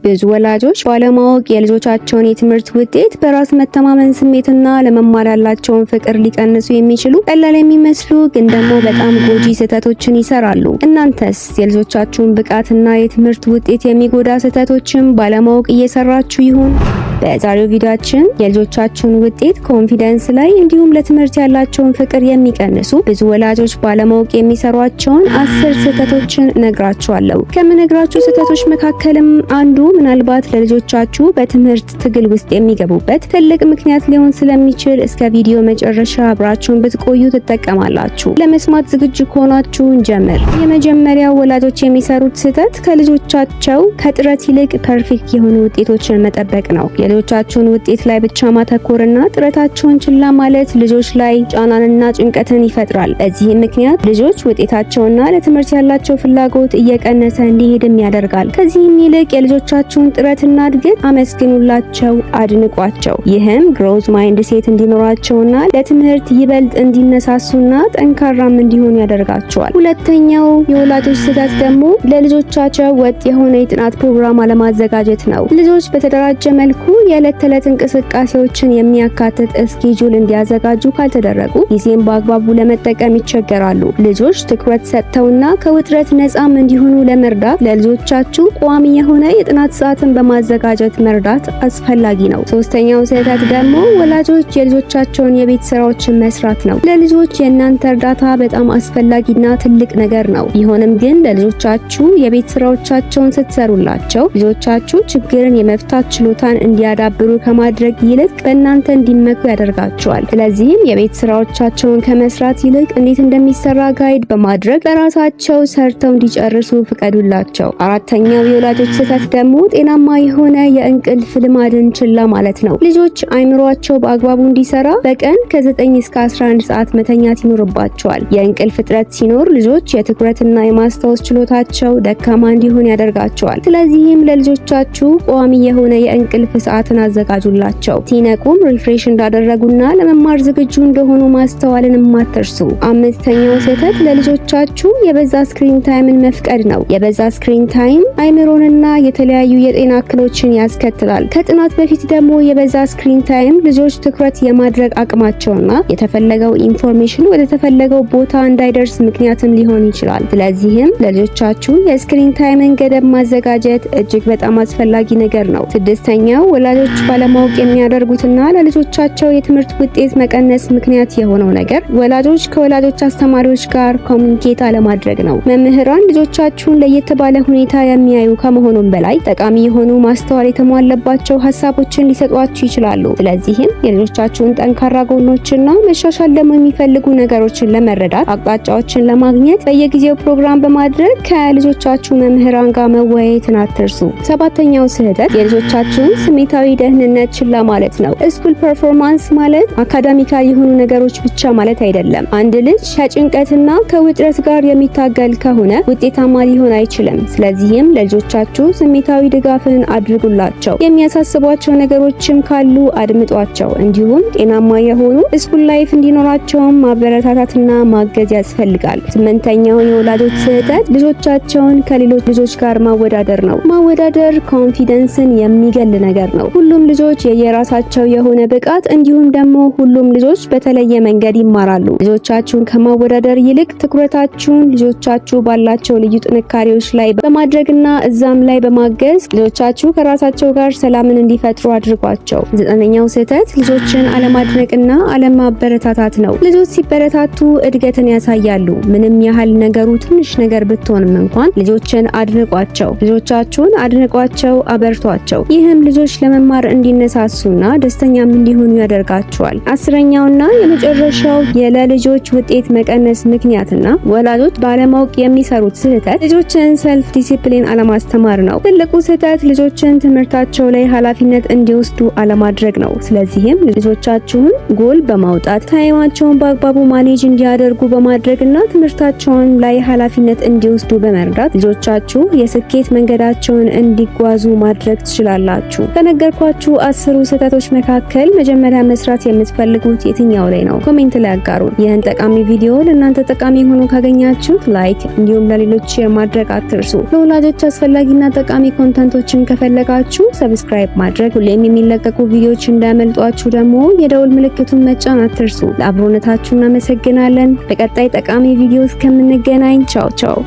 ብዙ ወላጆች ባለማወቅ የልጆቻቸውን የትምህርት ውጤት፣ በራስ መተማመን ስሜትና ለመማር ያላቸውን ፍቅር ሊቀንሱ የሚችሉ ቀላል የሚመስሉ ግን ደግሞ በጣም ጎጂ ስህተቶችን ይሰራሉ። እናንተስ የልጆቻችሁን ብቃትና የትምህርት ውጤት የሚጎዳ ስህተቶችን ባለማወቅ እየሰራችሁ ይሆን? በዛሬው ቪዲዮአችን የልጆቻችሁን ውጤት፣ ኮንፊደንስ ላይ እንዲሁም ለትምህርት ያላቸውን ፍቅር የሚቀንሱ ብዙ ወላጆች ባለማወቅ የሚሰሯቸውን 10 ስህተቶችን እነግራችኋለሁ። ከምነግራችሁ ስህተቶች መካከልም አንዱ ምናልባት ለልጆቻችሁ በትምህርት ትግል ውስጥ የሚገቡበት ትልቅ ምክንያት ሊሆን ስለሚችል እስከ ቪዲዮ መጨረሻ አብራችሁን ብትቆዩ ትጠቀማላችሁ። ለመስማት ዝግጁ ከሆናችሁ እንጀምር። የመጀመሪያው ወላጆች የሚሰሩት ስህተት ከልጆቻቸው ከጥረት ይልቅ ፐርፌክት የሆኑ ውጤቶችን መጠበቅ ነው። የልጆቻቸውን ውጤት ላይ ብቻ ማተኮርና ጥረታቸውን ችላ ማለት ልጆች ላይ ጫናንና ጭንቀትን ይፈጥራል። በዚህም ምክንያት ልጆች ውጤታቸውና ለትምህርት ያላቸው ፍላጎት እየቀነሰ እንዲሄድም ያደርጋል። ከዚህም ይልቅ የልጆቻቸውን ጥረትና እድገት አመስግኑላቸው፣ አድንቋቸው። ይህም ግሮዝ ማይንድ ሴት እንዲኖራቸውና ለትምህርት ይበልጥ እንዲነሳሱና ጠንካራም እንዲሆኑ ያደርጋቸዋል። ሁለተኛው የወላጆች ስህተት ደግሞ ለልጆቻቸው ወጥ የሆነ የጥናት ፕሮግራም አለማዘጋጀት ነው። ልጆች በተደራጀ መልኩ የዕለት ተዕለት እንቅስቃሴዎችን የሚያካትት ስኬጁል እንዲያዘጋጁ ካልተደረጉ ጊዜን በአግባቡ ለመጠቀም ይቸገራሉ። ልጆች ትኩረት ሰጥተውና ከውጥረት ነፃም እንዲሆኑ ለመርዳት ለልጆቻችሁ ቋሚ የሆነ የጥናት ሰዓትን በማዘጋጀት መርዳት አስፈላጊ ነው። ሶስተኛው ስህተት ደግሞ ወላጆች የልጆቻቸውን የቤት ስራዎችን መስራት ነው። ለልጆች የእናንተ እርዳታ በጣም አስፈላጊና ትልቅ ነገር ነው። ቢሆንም ግን ለልጆቻችሁ የቤት ስራዎቻቸውን ስትሰሩላቸው ልጆቻችሁ ችግርን የመፍታት ችሎታን እንዲያዳብሩ ከማድረግ ይልቅ በእናንተ እንዲመኩ ያደርጋቸዋል። ስለዚህም የቤት ስራዎቻቸውን ከመስራት ይልቅ እንዴት እንደሚሰራ ጋይድ በማድረግ በራሳቸው ሰርተው እንዲጨርሱ ፍቀዱላቸው። አራተኛው የወላጆች ስህተት ደግሞ ጤናማ የሆነ የእንቅልፍ ልማድን ችላ ማለት ነው። ልጆች አይምሯቸው በአግባቡ እንዲሰራ በቀን ከ9 እስከ 11 ሰዓት መተኛት ይኖርባቸዋል። የእንቅልፍ እጥረት ሲኖር ልጆች የትኩረትና የማስታወስ ችሎታቸው ደካማ እንዲሆን ያደርጋቸዋል። ስለዚህም ለልጆቻችሁ ቋሚ የሆነ የእንቅልፍ ሰዓትን አዘጋጁላቸው። ሲነቁም ሪፍሬሽ እንዳደረጉና ለመማር ዝግጁ እንደሆኑ ማስተዋልን አትርሱ። አምስተኛው ስህተት ለልጆቻችሁ የበዛ ስክሪን ታይምን መፍቀድ ነው። የበዛ ስክሪን ታይም አይምሮንና የተለያዩ የጤና እክሎችን ያስከትላል። ከጥናት በፊት ደግሞ የበዛ ስክሪን ታይም ልጆች ትኩረት የማድረግ አቅማቸውና የተፈለገው ኢንፎርሜሽን ወደ ተፈለገው ቦታ እንዳይደርስ ምክንያትም ሊሆን ይችላል። ስለዚህም ለልጆቻችሁ የስክሪን ታይምን ገደብ ማዘጋጀት እጅግ በጣም አስፈላጊ ነገር ነው። ስድስተኛው ወላጆች ባለማወቅ የሚያደርጉትና ለልጆቻቸው የትምህርት ውጤት መቀነስ ምክንያት የሆነው ነገር ወላጆች ከወላጆች አስተማሪዎች ጋር ኮሚኒኬት አለማድረግ ነው። መምህራን ልጆቻችሁን ለየት ባለ ሁኔታ የሚያዩ ከመሆኑም በላይ ጠቃሚ የሆኑ ማስተዋል የተሟለባቸው ሀሳቦችን ሊሰጧችሁ ይችላሉ። ስለዚህም የልጆቻችሁን ጠንካራ ጎኖችና መሻሻል ደግሞ የሚፈልጉ ነገሮችን ለመረዳት አቅጣጫዎችን ለማግኘት በየጊዜው ፕሮግራም በማድረግ ከልጆቻችሁ መምህራን ጋር መወያየትን አትርሱ። ሰባተኛው ስህተት የልጆቻችሁን ስሜታዊ ደህንነት ችላ ማለት ነው። ስኩል ፐርፎርማንስ ማለት አካዳሚካል የሆኑ ነገሮች ብቻ ማለት አይደለም። አንድ ልጅ ከጭንቀትና ከውጥረት ጋር የሚታገል ከሆነ ውጤታማ ሊሆን አይችልም። ስለዚህም ለልጆቻችሁ ስሜታዊ ድጋፍን አድርጉላቸው። የሚያሳስቧቸው ነገሮችም ካሉ አድምጧቸው። እንዲሁም ጤናማ የሆኑ ስኩል ላይፍ እንዲኖራቸውም ማበረታታትና ማገዝ ያስፈልጋል። ስምንተኛው የወላጆች ስህተት ልጆቻቸውን ከሌሎች ልጆች ጋር ማወዳደር ነው። ማወዳደር ኮንፊደንስን የሚገል ነገር ነው። ሁሉም ልጆች የየራሳቸው የሆነ ብቃት እንዲሁም ደግሞ ሁሉም ልጆች በተለየ መንገድ ይማራሉ። ልጆቻችሁን ከማወዳደር ይልቅ ትኩረታችሁን ልጆቻችሁ ባላቸው ልዩ ጥንካሬዎች ላይ በማድረግና እዛም ላይ በማገዝ ልጆቻችሁ ከራሳቸው ጋር ሰላምን እንዲፈጥሩ አድርጓቸው። ዘጠነኛው ስህተት ልጆችን አለማድነቅና አለማበረታታት ነው። ልጆች ሲበረታቱ እድገትን ያሳያሉ። ምንም ያህል ነገሩ ትንሽ ነገር ብትሆንም እንኳን ልጆችን አድንቋቸው። ልጆቻችሁን አድንቋቸው፣ አበርቷቸው። ይህም ልጆች ለመማር እንዲነሳሱና ደስተኛም እንዲሆኑ ያደርጋቸዋል። አስረኛውና የመጨረሻው የለልጆች ውጤት መቀነስ ምክንያትና ወላጆች ባለማወቅ የሚሰሩት ስህተት ልጆችን ሰልፍ ዲሲፕሊን አለማስተማር ነው። ትልቁ ስህተት ልጆችን ትምህርታቸው ላይ ኃላፊነት እንዲወስዱ አለማድረግ ነው። ስለዚህም ልጆቻችሁን ጎል በማውጣት ታይማቸውን በአግባቡ ማኔጅ እንዲያደርጉ በማድረግና ትምህርታቸውን ላይ ኃላፊነት እንዲወስዱ በመርዳት ልጆቻችሁ የስኬት መንገዳቸውን እንዲጓዙ ማድረግ ትችላላችሁ። ከነገርኳችሁ 10 ስህተቶች መካከል መጀመሪያ መስራት የምትፈልጉት የትኛው ላይ ነው? ኮሜንት ላይ አጋሩን። ይህን ጠቃሚ ቪዲዮ ለእናንተ ጠቃሚ ሆኖ ካገኛችሁት ላይክ እንዲሁም ለሌሎች ሼር ማድረግ አትርሱ። ለወላጆች አስፈላጊና ጠቃሚ ኮንተንቶችን ከፈለጋችሁ ሰብስክራይብ ማድረግ፣ ሁሌም የሚለቀቁ ቪዲዮዎች እንዳያመልጧችሁ ደግሞ የደውል ምልክቱን መጫን አትርሱ። ለአብሮነታችሁ እናመሰግናለን። በቀጣይ ጠቃሚ ቪዲዮ እስከምንገናኝ ቻው ቻው።